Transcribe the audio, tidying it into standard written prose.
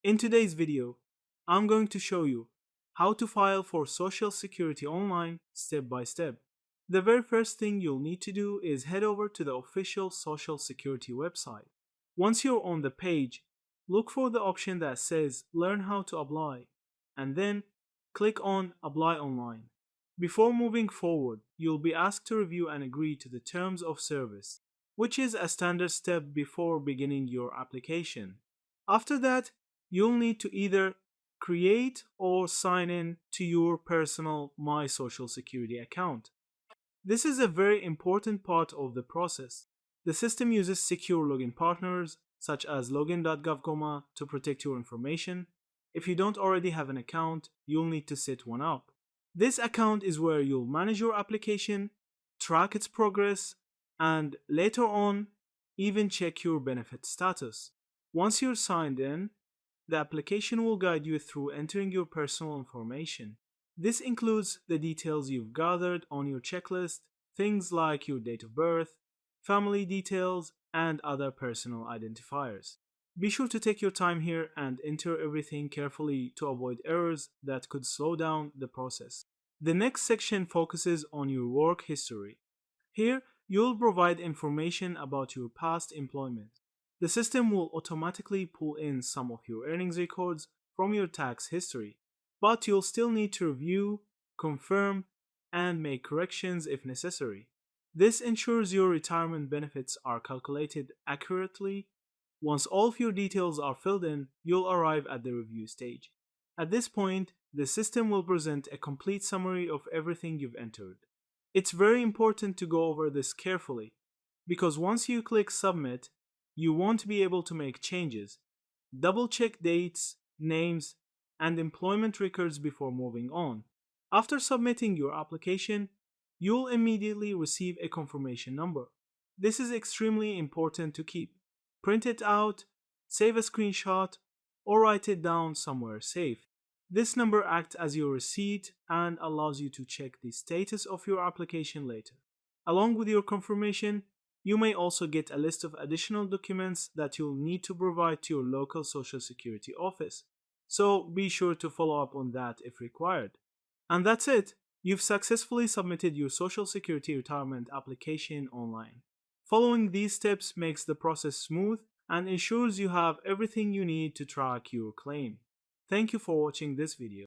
In today's video, I'm going to show you how to file for Social Security online step by step. The very first thing you'll need to do is head over to the official Social Security website. Once you're on the page, look for the option that says Learn how to apply, and then click on Apply online. Before moving forward, you'll be asked to review and agree to the terms of service, which is a standard step before beginning your application. After that, you'll need to either create or sign in to your personal My Social Security account. This is a very important part of the process. The system uses secure login partners such as login.gov, to protect your information. If you don't already have an account, you'll need to set one up. This account is where you'll manage your application, track its progress, and later on, even check your benefit status. Once you're signed in, the application will guide you through entering your personal information. This includes the details you've gathered on your checklist, things like your date of birth, family details, and other personal identifiers. Be sure to take your time here and enter everything carefully to avoid errors that could slow down the process. The next section focuses on your work history. Here, you'll provide information about your past employment. The system will automatically pull in some of your earnings records from your tax history, but you'll still need to review, confirm, and make corrections if necessary. This ensures your retirement benefits are calculated accurately. Once all of your details are filled in, you'll arrive at the review stage. At this point, the system will present a complete summary of everything you've entered. It's very important to go over this carefully, because once you click Submit, you won't be able to make changes. Double check dates, names, and employment records before moving on. After submitting your application, you'll immediately receive a confirmation number. This is extremely important to keep. Print it out, save a screenshot, or write it down somewhere safe. This number acts as your receipt and allows you to check the status of your application later. Along with your confirmation, you may also get a list of additional documents that you'll need to provide to your local Social Security office. So be sure to follow up on that if required. And that's it. You've successfully submitted your Social Security retirement application online. Following these steps makes the process smooth and ensures you have everything you need to track your claim. Thank you for watching this video.